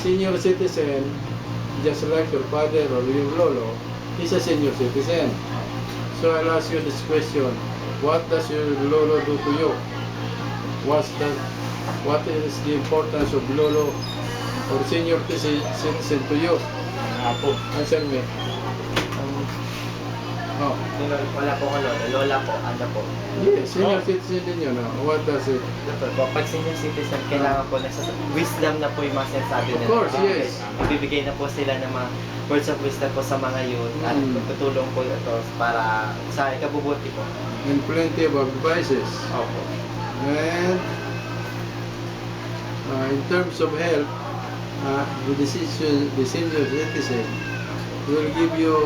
senior citizen, just like your father or your lolo, is a senior citizen. So I'll ask you this question. What does your lolo do to you? What is the importance of lolo or senior citizen to you? Apo. Answer me. Oh. Wala po ko lolo. Lola po. Ano po? Yes, senior citizen din yun. What does it? Ito po, pag senior citizen, kailangan po wisdom na po yung mga sinasabi nila. Of course, yes. Ibibigay na po sila ng mga words of wisdom po sa mga youth at tutulong po ito para sa ikabubuti po. And plenty of advices. Opo. And in terms of health, the senior citizen will give you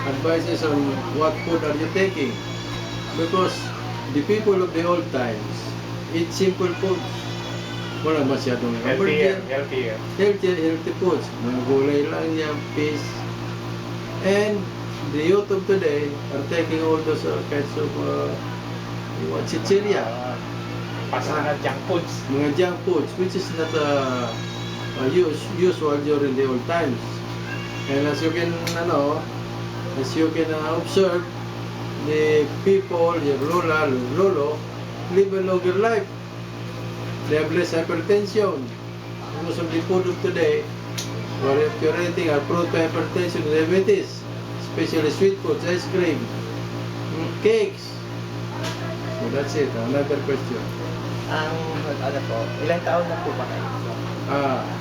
advices on what food are you taking, because the people of the old times eat simple foods. Wala masyadong Healthy foods. Mga gulay lang yan, fish. And the youth of today are taking all those kinds of chicheria. Pasana junk foods. Mga junk foods, which is not usual during the old times. And as you can observe, the people, your lolo, live a longer life. They have less hypertension. Most of the food of today, or if you're eating, are prone to hypertension, diabetes, especially sweet foods, ice cream, cakes. So that's it. Another question. Ano po, ilang taon na po ba kayo?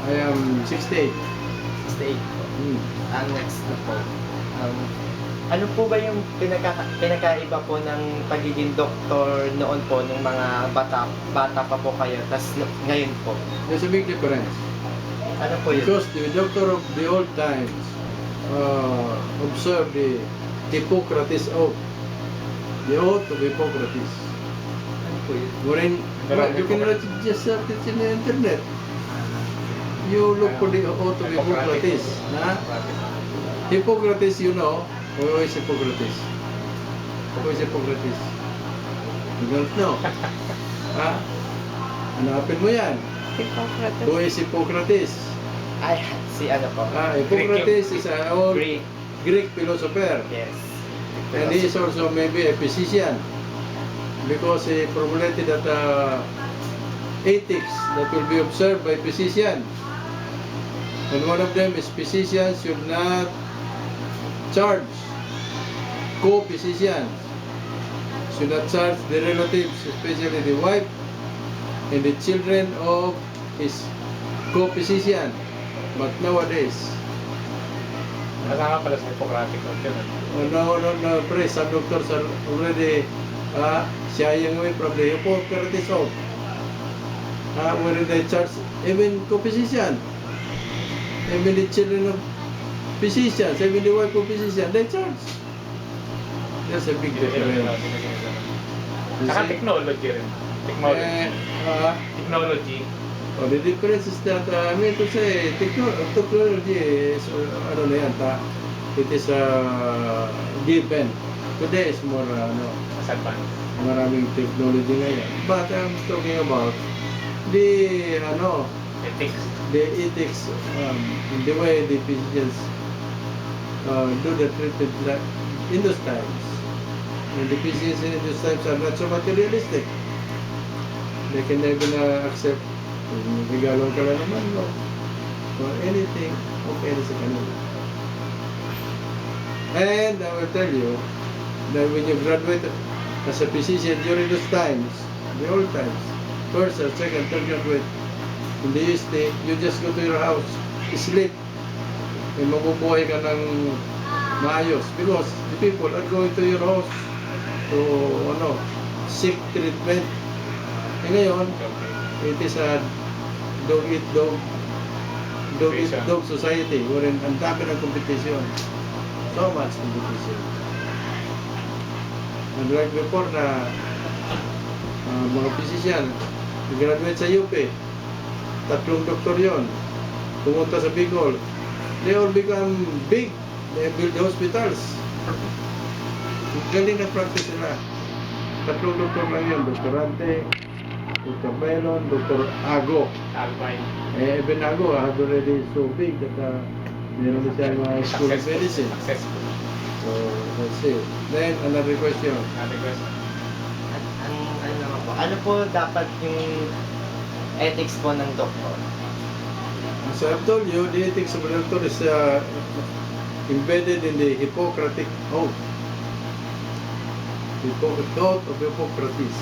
I am 68. 68 po. Ang next na po. Ano po ba yung pinakaiba po ng pagiging doktor noon po nung mga bata pa po kayo, tas ngayon po? There's a big difference. Ano po yun? Because the doctor of the old times observed the Hippocrates oath. The oath of Hippocrates. Ano po yun? Wherein, you can just search it in the internet. You look for the oath of Hippocrates. Hippocrates, you know. Who is Hippocrates? Who is Hippocrates? You don't know. Hanapin mo yan. Hippocrates. Who is Hippocrates? Ay, si ano po? Hippocrates is an old Greek philosopher. Yes. And he is also maybe a physician, because he formulated that ethics that will be observed by physician. And one of them is physicians should not charge co-physicians, should not charge the relatives, especially the wife and the children of his co-physician. But nowadays, Kasama pala sa Hippocratic Oath yun. no, some doctors are already shying away from the Hippocrates oath, wherein they charge even co-physician, even the children of physicians, even the wife of physician, they charge. There's a big difference. Saka technology rin. Technology. The difference is that, I mean to say, technology is, it is given. Today is more, Mas advanced. maraming technology ngayon. But I'm talking about the, Ethics. the ethics, the way the physicians do the treatment in those times. And the physicians in those times are not so materialistic. They can even accept regalo ka lang naman, no? Or anything, okay na sa kanila. And I will tell you that when you graduate as a physician during those times, the old times, first or second, third graduate, in the UST, you just go to your house, sleep, and mabubuhay ka ng maayos. Because the people are going to your house to, seek treatment. E ngayon, it is a dog society wherein ang dami ng competition. So much competition. And like before na mga physician, graduate sa UP, 3 doktor yon, pumunta sa Bicol, they all become big, they build hospitals. Galing na practice nila. 3 doktor lang yun, doktorante, Dr. Melon, Dr. Ago. Albay. Even Ago had already so big that meron na siyang school of medicine. Successful. So, that's it. Then, another question. Another question. Ano naman po? Ano po dapat yung ethics po ng doktor? As I've told you, the ethics of a doctor is embedded in the Hippocratic Oath. Hippocratic Oath of Hippocrates.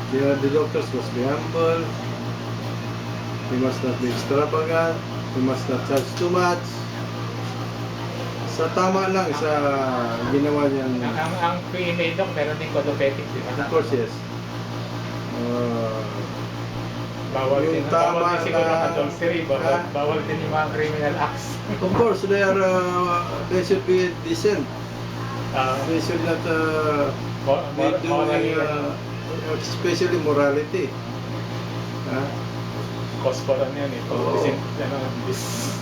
The doctors must be humble, he must not be extravagant, he must not charge too much. Sa tama lang sa ginawa niyang, Ang PNA doc, meron din code of ethics, di ba? of course, yes. Bawal Yung din, tama bawal din siguro na- ang adultery, Ha? bawal din yung mga criminal acts. Of course, they should be decent. Uh, They should not be doing, morally, especially morality. Ha? cause for ano yun eh. Oo.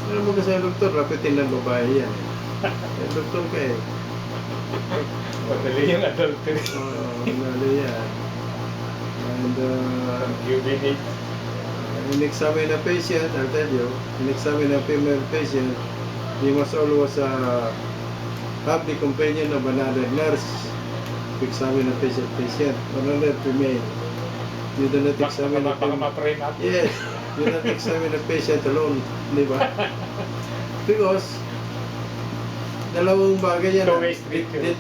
Alam mo kasi ang doktor, rapitin ng babae yan. Doktor ka eh. Madali yung adultery. Mali yan. And UBD. in-examine a patient, I'll tell you, in-examine a female patient, you must always have the companion of another nurse to examine a patient, another female. You do not examine a Baka female. ma-frame up. Yes, you do not examine a patient alone, di ba? Because dalawang bagay yan. Two-way street yun. The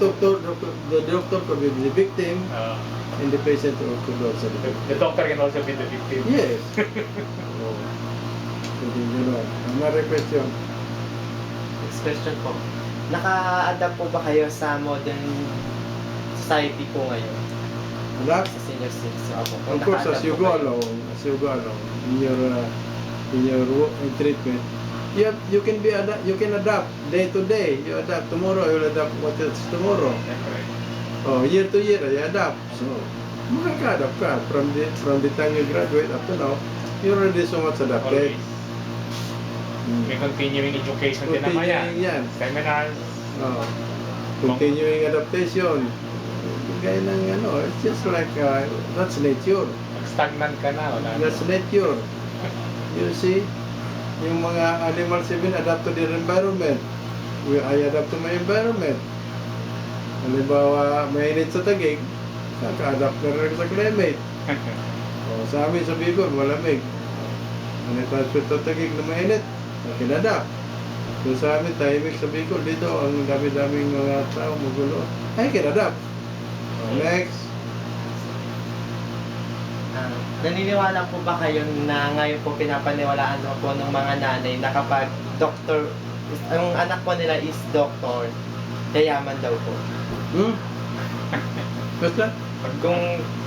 doctor could be the victim and the patient could also be the victim. The doctor can also be the victim. Yes. Oh. Hindi gano'n. Another question. Next question po. Naka-adapt po ba kayo sa modern society po ngayon? Adapt? Sa senior citizen? Opo. Of course, as you go along, in your work and treatment, you can adapt day to day. You adapt tomorrow, you will adapt what is tomorrow. Siyempre. Oh, year to year, you adapt. So, makaka-adapt ka from the time you graduate up to now. You're already so much adapted. Always. May continuing education din naman yan. Continuing yan. Seminars. Oh, continuing adaptation. Gaya ng it's just like, that's nature. Stagnant ka na. Wala na. That's nature. You see, yung mga animals even adapt to their environment. I adapt to my environment. Halimbawa, mainit sa tagig, kaka-adapt na rin sa climate. Sa amin sa Bicol, malamig. Transfer sa tagig na mainit, kinadapt. So sa amin, tahimik sa Bicol, dito, ang dami-daming mga tao, magulo. Ay, kinadapt. Next. Naniniwala po ba kayo na ngayon po pinapaniwalaan po ng mga nanay na kapag doktor, ang anak po nila is doktor, yayaman daw po? Basta? Kung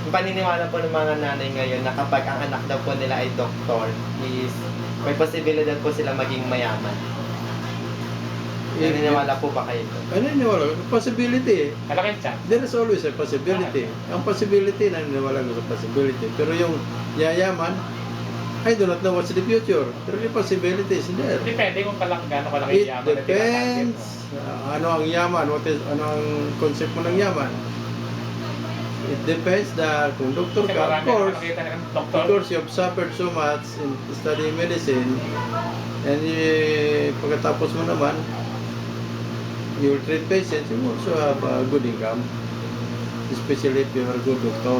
paniniwala po ng mga nanay ngayon na kapag ang anak daw po nila ay doktor, is may posibilidad po sila maging mayaman. Naniniwala po ba kayo doon? Naniniwala ko. Possibility. Malaking chance. There is always a possibility. Ang possibility, naniniwala ko sa possibility. Pero yung yayaman, I do not know what's the future. Pero the possibility is there. Depende kung gaano kalaki It yaman na depends. Ano ang yaman? Ano ang concept mo ng yaman? It depends kung doktor Kasi ka, of marami course. naman nakita ng Of doktor. course, you have suffered so much in studying medicine. And pagkatapos mo naman, you will treat patients, you also have a good income. Especially if you are a good doctor.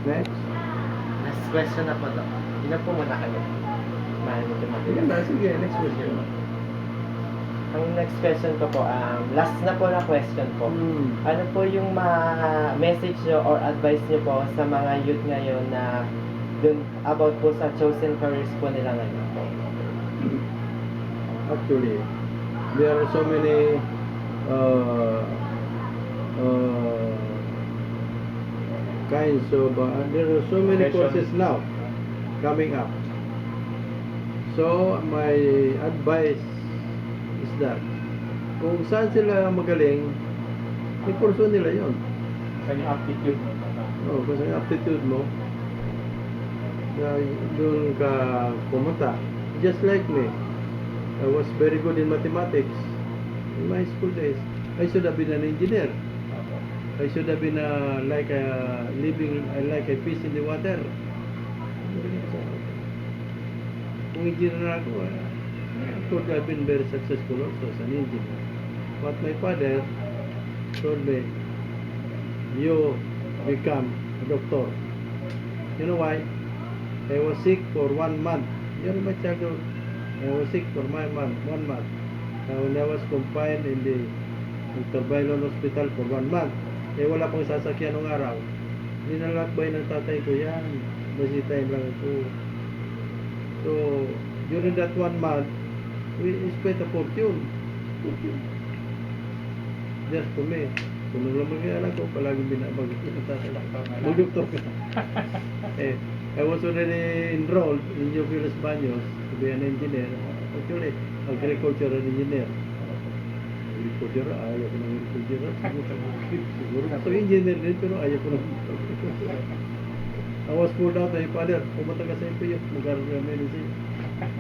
Next. Next question na po daw. Ilan po muna kayo? Mahal mo Sige tumagal. na, sige. Next question. Ang next question ko po, last na po na question po. Ano po yung message nyo or advice nyo po sa mga youth ngayon na dun about po sa chosen careers po nila ngayon po? Actually, there are so many kinds of there are so many courses now coming up. So my advice is that kung saan sila magaling, i-pursue nila yon. Sa yung aptitude mo. Kung saan yung aptitude mo, doon ka pumunta. Just like me, I was very good in mathematics in my school days. I should have been an engineer. I should have been like living like a fish in the water. Kung engineer ako, I could have been very successful also as an engineer. But my father told me, you become a doctor. You know why? I was sick for 1 month. During my childhood, I was sick for 1 month. When I was confined in the Dr. Bailon Hospital for 1 month, wala pang sasakyan ng araw. Nilalakbay ng tatay ko yan. Basi time lang ito. So, during that 1 month, we spent a fortune. Just for me. So, nung lumagyan ko, palagi binabag ng tatay. Mag-doktor ka. I was already enrolled in New Philippines Baños to be an engineer. Actually, agricultural engineer. Agriculture, ayaw ko ng agriculture. Siguro ako engineer din, pero ayaw ko ng I was pulled out by my father. Pumunta ka sa MPU, mag-aral ka medicine.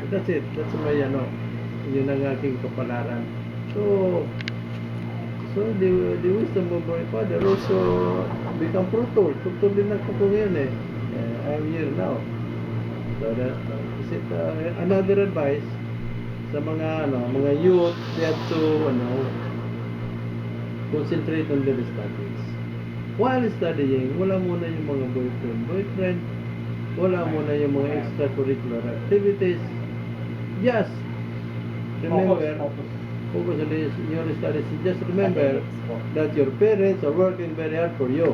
That's it. That's my, yun ang aking kapalaran. So the wisdom of my father also become fruitful. Fruitful din ako po ngayon eh. I'm here now. So that is it. Another advice sa mga youth, they have to concentrate on their studies. While studying, wala muna yung mga boyfriend, wala muna yung mga extracurricular activities. Just remember, focus on your studies. Just remember that your parents are working very hard for you.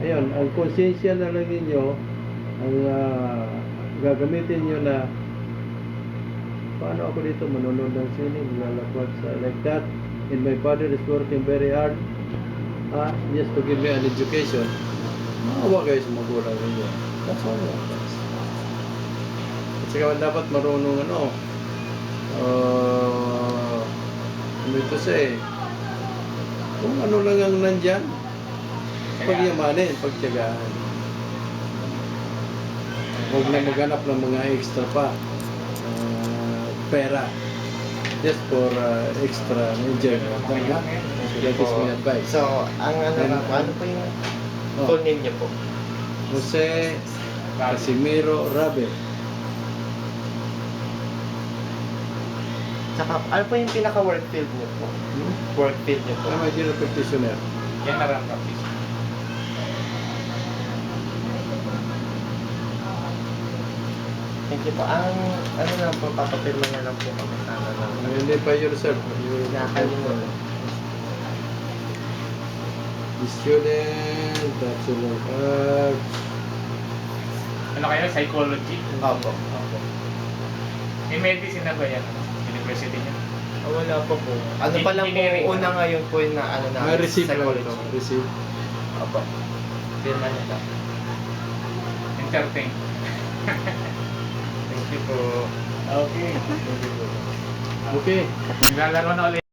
Ayun, ang konsensya na lang ninyo, ang gagamitin nyo na paano ako dito manonood ng sine, maglalakad sa like that, and my father is working very hard just to give me an education. Maawa kayo sa magulang ninyo. That's all. At saka dapat marunong ito say, kung ano lang ang nandyan, pagyamanin, pagtyagaan. Huwag na maghanap ng mga extra pa pera just for extra enjoyment. That is my advice. So, ano po yung full name niyo po? Jose Casimiro Rabe. Tsaka, ano po yung pinaka-work field niyo po? Work field niyo po? I'm a general practitioner. General practice. Thank you po. Ang ano lang po, papapirma na lang po kami. Identify yourself. Nakakalimutan. The student, bachelor of arts. Ano kayo? Psychology? Opo. May medicine na ba yan? University niya? Wala pa po. Ano pa lang po, Engineering. una ngayon po yung na ano na May receipt lang psychology. ito. Receipt. Opo. Pirma na lang. Entertain. Thank you po. Okay. Okay. Naglalaro na ulit.